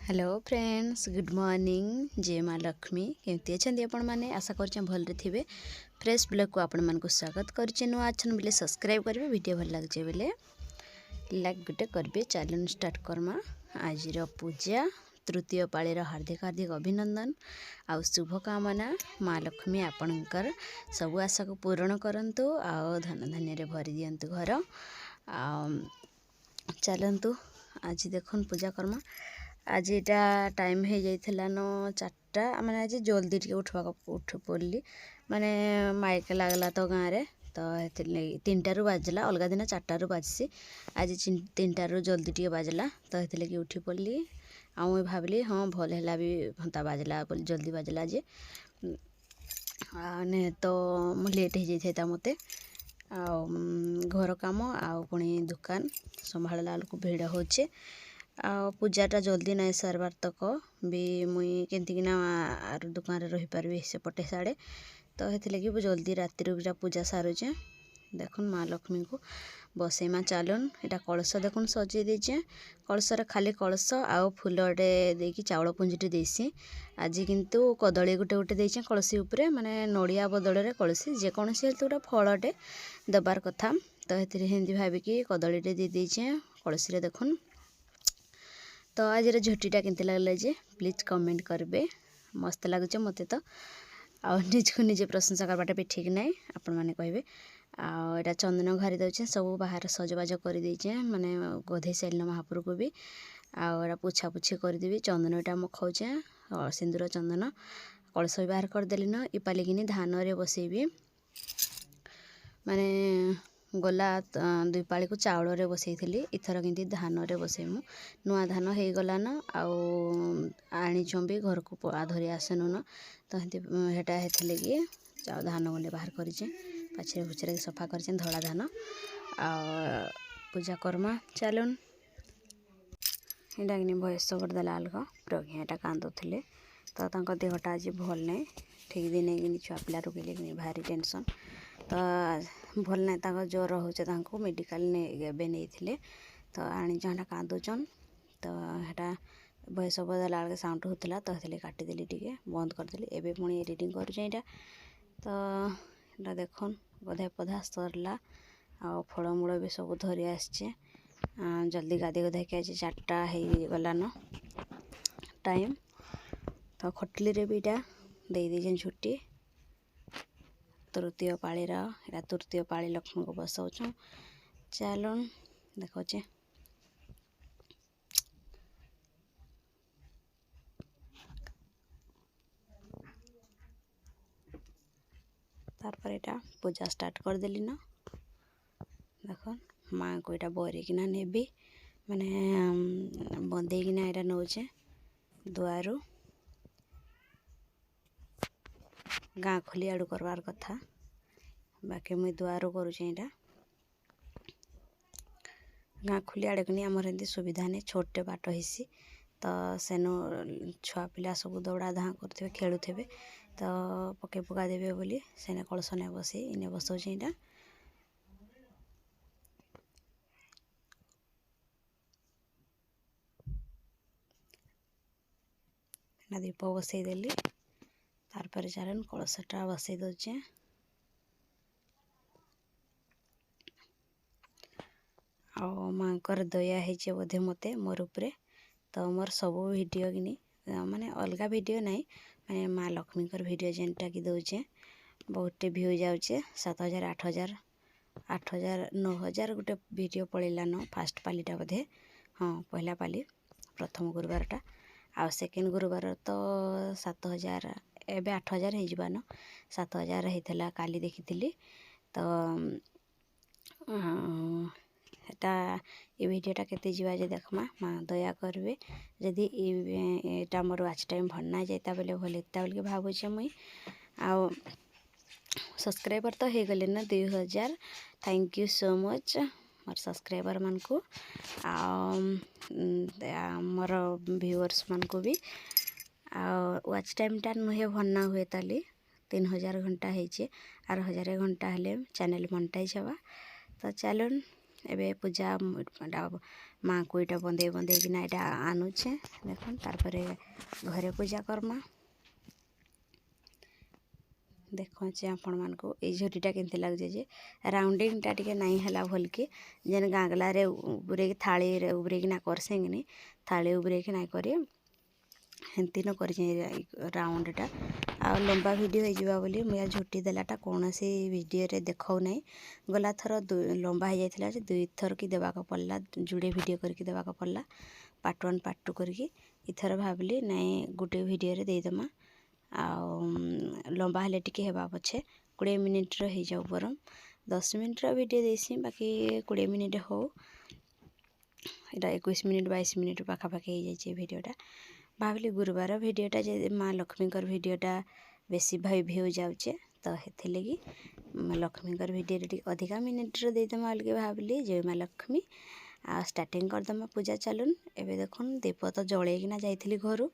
Hello friends, good morning. जय माँ लक्ष्मी। केमती अच्छा आपण मैंने आशा कर भलरे थे। फ्रेश ब्लॉग को आपण मानक स्वागत करुचे। नुआ अच्छन बोले सब्सक्राइब करेंगे, वीडियो भल लगे बोले लाइक गोटे करेंगे। Challenge start Karma. आज पूजा तृतीय पाळीर हार्दिक हार्दिक अभिनंदन आ शुभकामना। माँ लक्ष्मी आपणकर सबु आशा को पूरण करंतु आ धन धान्य भरी दियंतु घर। चलतु आज देखुन पूजा कर्मा। आज यहाँ टाइम हो जाइला न 4टा। मैंने आज जल्दी टे उठ पड़ी माने माइक लगला तो गाँव में तो 3टारू बाजला। अलग दिन 4टारू बाजसी, आज 3टारू जल्दी टे बाजला तो ये उठी पड़ी। आ मुझे भाविली हाँ भल है भी घंटा बाजला जल्दी बाजला जे ने तो लेट हो जाता मत घर कम पुणी दुकान संभाला बेलू भिड़ होचे। पूजाटा जल्दी नहीं सरबार तक भी मुई केमतीना आर दुकान रही पार्बी सेपटे साड़े तो लगी जल्दी राति पूजा सारुचे। देखुन माँ लक्ष्मी को बसईमा चलन। यहाँ कलश देखुन सजे देचे। कलशर खाली कलश आउ फुलटे देकी चाउल पुंजटे देसी। आज किंतु कदली गोटे गोटे देचे कलसी उपरे, माने नड़िया बदल में कलसी जेकोसी गोटे फलटे दबार कथा तो हिंदी भाविकी कदलीटे दे देचे कलसी। देखुन तो आज झुटीटा केमती लगला जे प्लीज कमेंट करबे। मस्त लगुचे मत तो निज को निजे प्रशंसा करवाटा भी ठीक ना। आपण मैंने कहे आटा चंदन घारी दे सब बाहर सजबाज कर देचे माने गधे सारे महापुर को भी आटा पोछा पोछी करदेवी। चंदन यहाँ मखाऊचे सिंदूर चंदन कलश भी बाहर करदेली न इपालिकिनी धान रे बसैबी। माने गला 2 पाली को चाउल रे बसई इथर कि धान रे बसैमु। नुआ धान हो गला न आनी भी घर को धरी आसेनु न तो हेटा हेथिले कि धान गंडे बाहर करें पछरे पुछरे सफा करें धड़ा धान आ पूजा कर्मा। चलन यहाँ भयस करदेला अलग प्रज्ञाटा कांदुले तो देहटा आज भल नहीं ठीक दिन कि छुआ पिला रुकले भारी टेंशन तो भल ना ज्वर हो मेडिकल नहीं तो आनी जहाँ कांदुचन तो हेटा भयस बदला अलग साउंड होता तो काटिदेली टे बंद करदेली। एबे पुणी एडिटिंग करुचे तो यहाँ देखन गधा पधा सरला आ फलमूल भी सब धरी आसचे। जल्दी गाधे गधा कि आज 4टा हो गलान टाइम तो खटली रे भी इटा दे दीजें छुट्टी। तृतीय पाळीर यहाँ तृतीय पाळी लक्ष्मी को बसाऊँ। चलन देखोचे तारपर यहाँ पूजा स्टार्ट करदेली न। देख माँ को यहाँ बरिकिना नेबी माने बंदेकिना यहाँ नौचे दुआरू गाँ खोली आड़ू करवार कथा बाकी मुई दुआरू करुचे। यहाँ गाँ खोली आड़े कि आमर एमती सुविधा नहीं छोटे बाट हिसी तो सेनु छुआ पिला सब दौड़ा धाँ कर खेलुवे तो पके पका देवे बोली सेने कलश ने बसई इने बसाऊँ। यहाँ दीप बसई देली तारपर चलन कलशटा बसई दौचे। आ माँकर दया है बोधे मते मोर उपरे तो मोर सब वीडियो कि माने अलग वीडियो नहीं माने माँ लक्ष्मीकर वीडियो जेनटा कि दौचे बहुते व्यू जाऊे 7000 8000 8000 9000 गोटे वीडियो पड़ेला न। फास्ट पालीटा बोधे हाँ पहला पाली प्रथम गुरुवारटा आ सेकेंड गुरुवार तो 7000 एबे 8000 हो न 7000 होता काली देखी तो हेटा ये वीडियोटा केते जीवा जे देखमा माँ दया करबे। जदि एटा मोर वाच टाइम भरना जाता बेले भल होता बोल भावुचे मुई आ सब्सक्राइबर तो हो गले ना 2000। Thank you so much more subscriber मान को मोर व्यूअर्स मान को भी वाच टाइमटा नुहे भरना हुए ताली 3000 घंटा होचे आर 1000 घंटा हेले चैनल मोनेटाइज हवा। तो चलन एबे पूजा माँ को यहाँ बंदे बंदे कि यहाँ आनुचे देख तार घरे पूजा करमा देखुचे आपण मानक ये झुरीटा केमती लगे जे राउंडिंगटा टी नहीं है भल कि जेन गागलारे उबरे थाली रे उबरेकिना करसे कि थाली उबरेक ना करे हेंती न कर राउंडटा आ लंबा वीडियो हो बोली मुझे झुटी देलाटा कौन सी वीडियो रे देखौ नहीं गला थर लंबा हो जाता है दुई थर की देवाक पड़ला जुड़े वीडियो करके देवाक पड़ला पार्ट 1 पार्ट 2 करके इथर भाविली नहीं गोटे वीडियो रे देदेमा आ लंबा हेले टिके हेबा पछे 20 मिनिट रो हो जाऊ बरम 10 मिनिट रो वीडियो देसी बाकी 20 मिनिट हो इटा 21 मिनिट 22 मिनिट पाखापाखि हो जाए वीडियोटा भाविली गुरुवार वीडियोटा जे माँ लक्ष्मीकर वीडियोटा बेसी भ्यू जाऊे तो हेथि लगी लक्ष्मीकर वीडियो अधिका मिनिट रो देदेमा बोलिके भाविली जय माँ लक्ष्मी आ स्टार्टिंग करदेमा पूजा चलुन एबे देखुन दीप तो जलैकिना जाइथिली घरू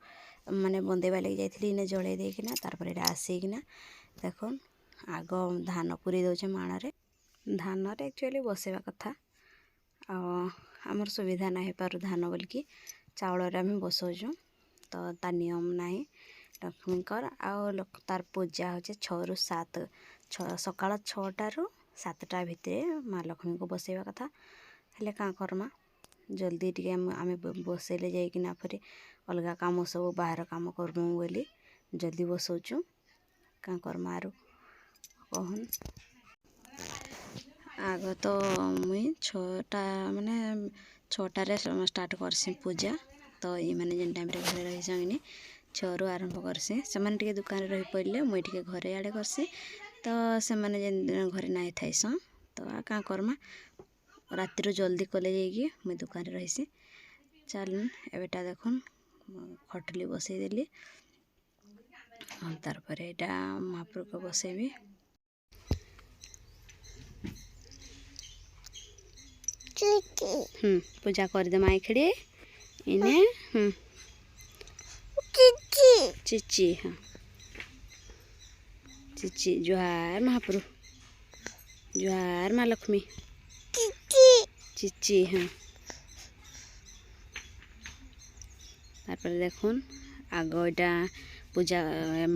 माने बंदेवा लगी जाइथिली इने जलै देकिना तारपर एटा आसीकिना देखुन आग धान पुरी दउछे माणरे धान रे एक्चुअली बसेवा कथा आ हमर सुविधा ना हे पारु धान बोलकी चावल रे हम बसौजु तो ता नियम नाही लक्ष्मीकर आ तार पूजा होचे 6 रु 7 सकाळ 6टा रु 7टा भितर माँ लक्ष्मी को बसेवा कथा हेले का करमा जल्दी टी आम बसैले जाइकिना फिर अलग काम सब बाहर काम करमु बोली जल्दी बसौचु का करमा आरु कहन आग तो मुई 6टा माने 6टारे स्टार्ट करसी पूजा तो ये मैंने जेन टाइम रे घरे रही संगिनी 6 रु आरंभ करसी से माने टिके दुकान रही पड़ले मुई टिके घरे आड़े करसी तो से माने जेन घरे नाई थाइस तो का करमा राति जल्दी कले जाइए मुई दुकान रहीसी चल एटा देखुन खटली बसईदेली तार पर एटा महाप्रभु को बसैबी पूजा कर दे माई खड़ी इने चिची हाँ चिची जुहार महाप्रभु जुहार माँ लक्ष्मी चिची हाँ तारपर देखुन आग एटा पूजा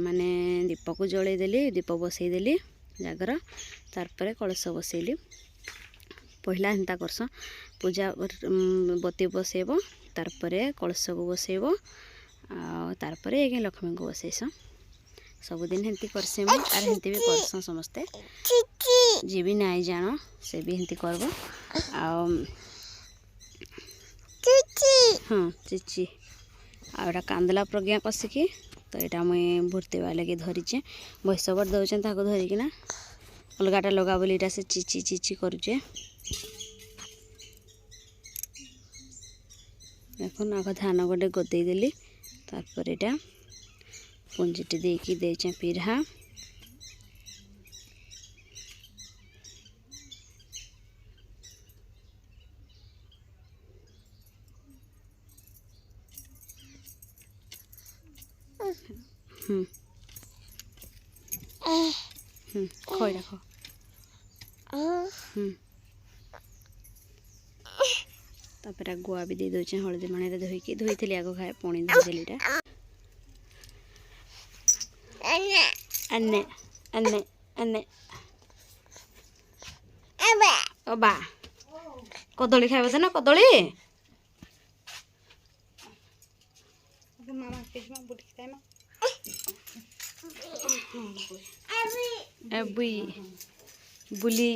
माने दीप को जलैदेली दीप बसईदेली जागर तारपर कलश बसैली पहला हेन्ता करस पूजा बत्ती बसैब तारपर कलश को बसैब तारपर ये लक्ष्मी को बसैस सबुदिन हेन्ती करसे आर हेन्ती भी करस समस्ते जी भी नाई जान से भी हेन्ती करब हाँ चिची आटा कांदला प्रज्ञा कसिकी तो यहाँ मुई भर्तीवा लगे धरीचे भैसवर दौचे धरिकिना अलगाटा लगा बोली से चिची चिची करुचे देखुन आग धान गोटे गदेदेली तारपर यहाँ पुंजीटी देकी देचे पिरहा खोई रखो तापर गुआ भी दे दे हलदी मणि धोईकी धोई आग खाए पुणी धोदेली अन्ने अन्ने अन्ने बा कदली खाइब तो ना कदली बुली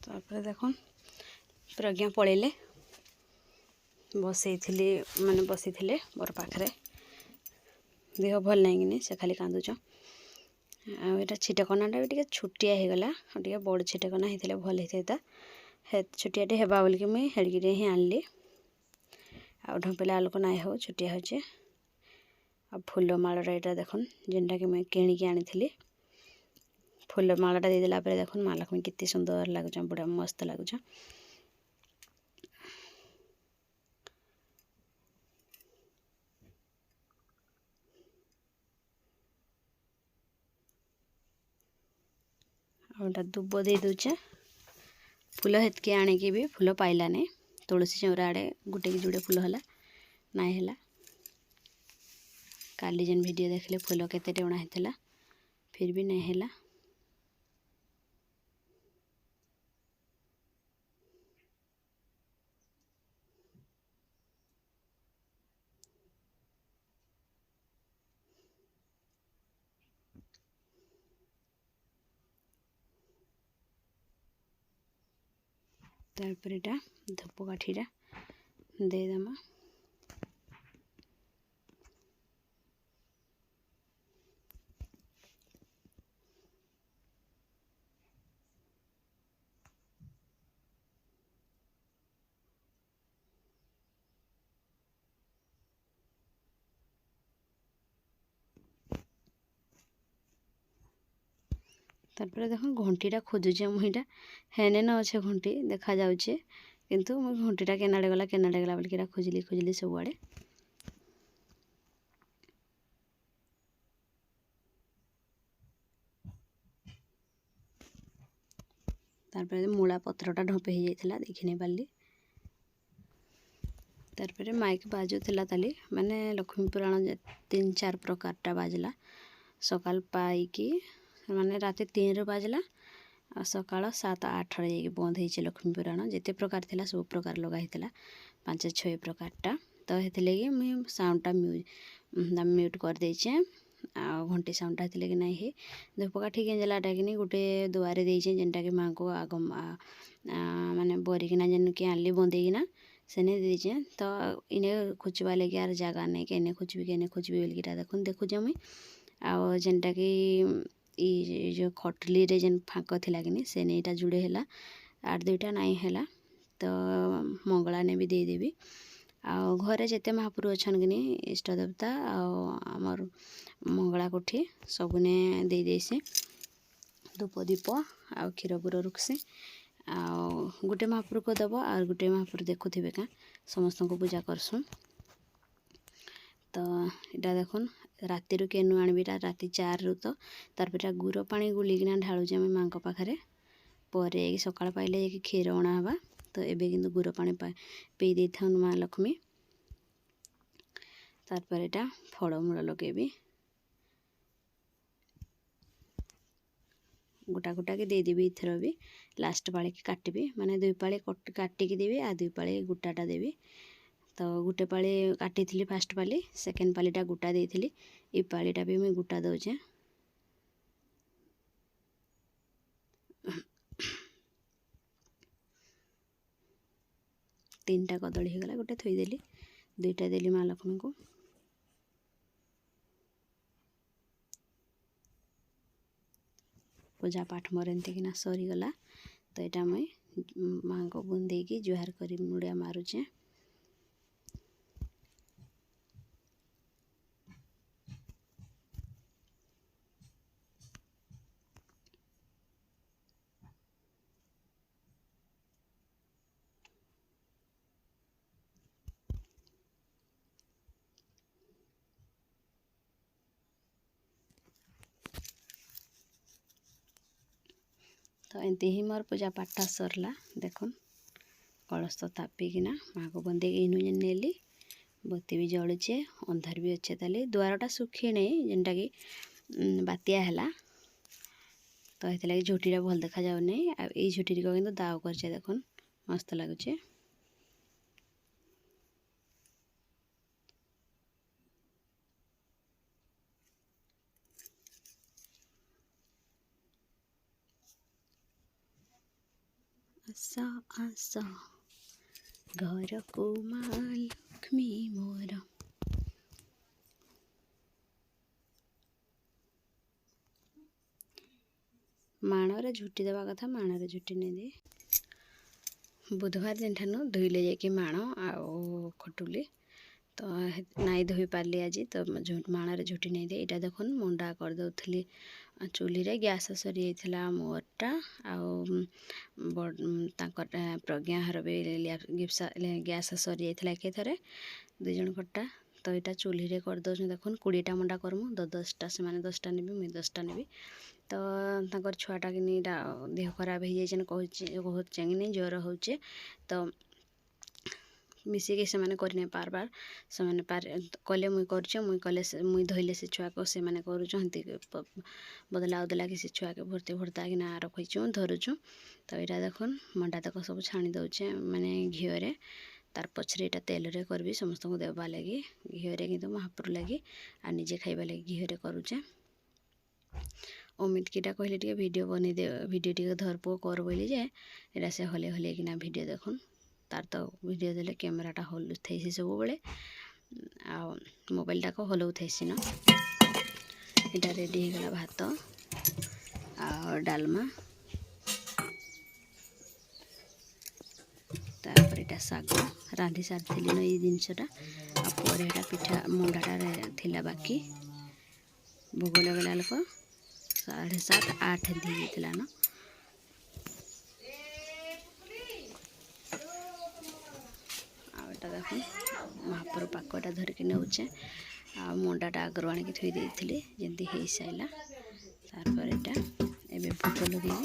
तापर देखो प्रज्ञा पलैले बसई माने बसी थे मोर पाखे देह भल नहीं से खाली कांदुच आटा छिटकनाटा भी छुटिया हो गला टे बड़ छिटकना होता भल होता छुटियाटे हेबा बोलिकी मुई हेड़की ही आनली आ ढंपेला लोक नाई हो छुटिया होचे फूलमाला यहाँ देखुन जेनटा कि मुझे किणिकी आनी फूलमालाटा देदेला देखुन माँ लक्ष्मी केते सुंदर लगुच बड़ा मस्त लगुच। आटा दुब दे दूचे फूल हेतके आनिकी भी फूल पाइला नहीं तुलसी चौरा आड़े गुटे कि जुड़े फूल है नाई है काली जेन वीडियो देखले फूल केते टेणा होता फिर भी नहीं है। तारपर एटा धूपकाठीटा देदेमा तारपर देख घंटीटा खोजुचे मुईटा हेने न अच्छे घंटी देखा जाऊे किंतु मुझे घंटीटा केनाड़े गला बोलिक खोजिली खोजिली सबुआड़े तारपर मूला पत्रटा ढंपे हो जाता देखी नहीं पाली। तारपर माइक बाजुला ताली माने लक्ष्मी पुराण 3-4 प्रकारटा बाजला सकाल पाईकी माने राति 3 बाजला सकाल 7-8 जाइए बंद हो लक्ष्मी पुराण जिते प्रकार थिला सब प्रकार लगाई 5-6 प्रकारटा तो ये मुझे साउंडटा म्यूट कर देचे आ घंटी साउंडटा हेतले कि नहीं धूपकाठी गेंजलाटा कि गोटे दुआरे देचे जेनटा कि माँ को आग माने बोरिकिना जेन कि आनली बंदेकिना सेने दीजे तो इने खोजवा लगे यार जगह नहीं केने खोजबी बोलिकिटा देखुन देखुचे मुई आ जेनटा कि जो खटली रे जेन फाँक थिला कि से नहींटा जुड़े है 8-2टा नाई है तो मंगला ने भी देदेवी आ घरे जिते महापुरु अच्छन कि इष्ट देवता आमर मंगला कोठी सबने दे देसी धूप दीप आ क्षीर पुर रुखसी आ गोटे महापुर को दब आ गोटे महापुर देखुवे क्या समस्त को पूजा करसुँ तो इटा देखुन राति केनु आणबीटा राति 4 रु तो तारपर गुड़ पानी गुलिकिना ढालुचे आम माँ पाखे पर सकाळ पाइले क्षीर अणा हवा तो एबे किंतु गुड़ पानी पी दे था माँ लक्ष्मी तारपर एटा फलमूल लगेबी गोटा गोटा के देदेवी इथर भी लास्ट पाली की काटबी माने 2 पाली काटिकी देवी आ 2 पाली गुटाटा देवी तो गोटे पाली काटी थी फास्ट पाली सेकेंड पालीटा गुटा देती ये पालीटा भी मुझे गुटा दौचे तीनटा कदली होगला गोटे थोदेली 2टा देली माँ लक्ष्मी को पूजा पाठ मोर एमतीकिना सरीगला तो यहाँ मुई माँ को बुंदे की जुहार कर मुड़िया मारुचे तो एमती ही मोर पूजा पाठटा सरला देखुन कलश तो तापिकिना माँ को बंदे इनु जेन नेली बत्ती भी जलुचे अंधार भी अच्छे ताली द्वारटा सुखी नहीं जेनटा कि बातिया है तो ये झुटीटा भल देखा जाऊ नहीं आ झुटी कि दाव कर देखुन मस्त लगुचे आसा आसा घर को माँ लक्ष्मी मोर माणरे झुटी देवा कथा माणरे झुटी नहीं दे बुधवार दिन ठानु धोइले जाकि माण आ खटुली तो नाई धोई पार्ली आज तो माण झुटी नहीं दे यहाँ देखुन मंडा करदे चूल्ही रे गैस सरी जाता मोरटा प्रज्ञा हर भी गैस सरी जाता एक दुई जन कटा तो यहाँ चूल्ही रे करदे देखुन 20टा मंडा करमु 10टा से 10टा नेबी मुई 10टा नेबी तो छुआटा कि देह खराब हो जाए कहचे कि ज्वर हो तो मिसिकी से माने करने पारबार से माने कले मुई कर मुई कले मुई धोइले से छुआ को से माने करूँती बदला उदला कि से छुआ के भर्ती भर्ता कि ना रखीचु धरुचु तो यहाँ देखुन मंडा तक सब छाणी दौचे माने घीओरे तार पछरे यहाँ तेल रे करबी समस्त को देवा लगी घीओरे कि महापुर लगी आ निजे खाइबा लगी घीओरे करूचे अमित कीटा कहले टे वीडियो बनी दे वीडियो टे धर पु कर बोली जे यहाँ से हले हले किना वीडियो देखुन तार तो वीडियो देले कैमराटा हलु थे सब बेले आ मोबाइलटा को हलौ थे न यहाँ रेडी हो गला भात आ डालमा तापर यहाँ शाग रांधि सारी न ये जिनसटा आपर पिठा मंडाटा थिला बाकी भोग लगला लोक 7:30 8 दी जाता न देख महापुर पाकटा धरिकी नौचे आ मंडाटा आगर आनिक थी जमी हो सारा तार एवं भोग लगे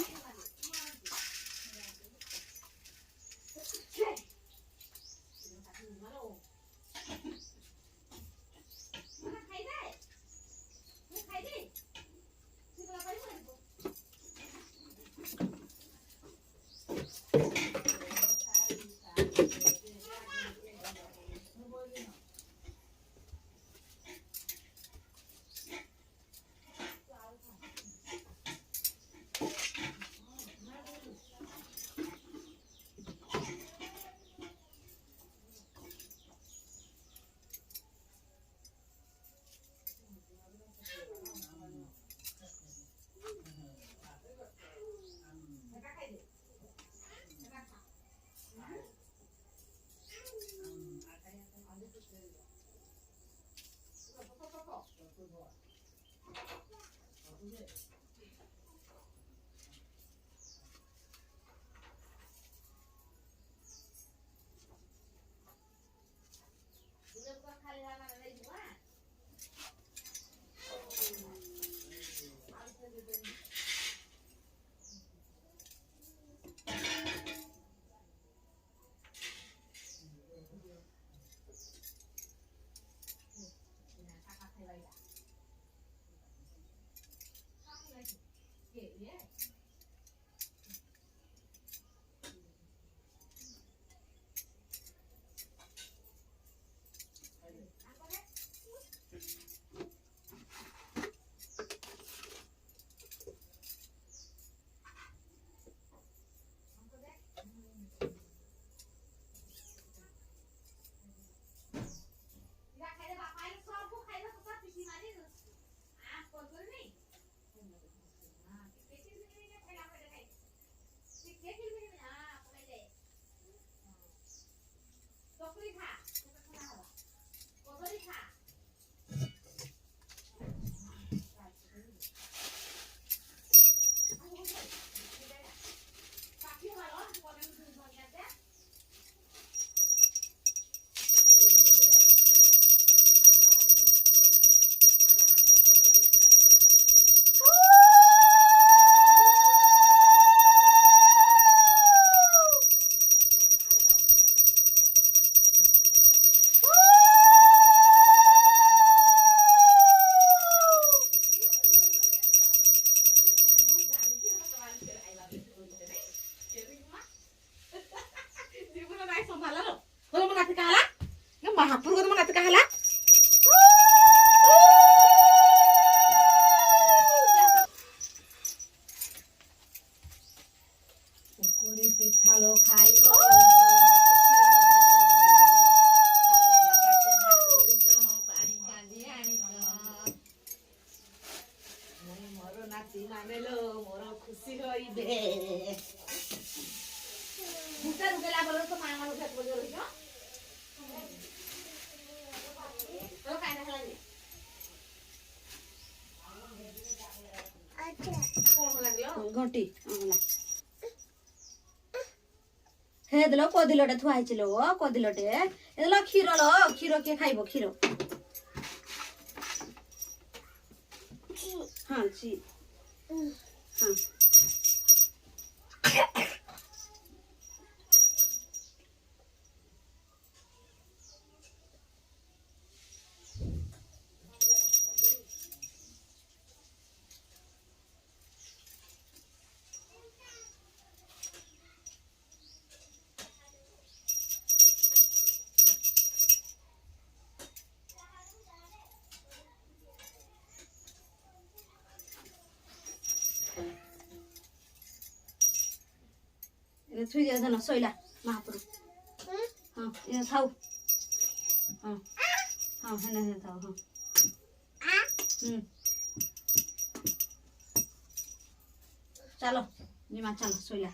महापुर नाच कहला पिठा लो खाइबो मोर नाची मानेलो मोर खुशी होइबे भूता रुकेला बोलो तो मामा उठा बोलो तो काय ना लागले कोण लागलो घंटी हे देलो कदिलोटे थुआइचिलो कदिलोटे एदलो क्षीर के खाइबो क्षीर हाँ जी हाँ थुई दिया धन सोइला महापुरु हाँ ये थाउ हाँ हाँ है थाउ हाँ चलो निमा चलो सोइला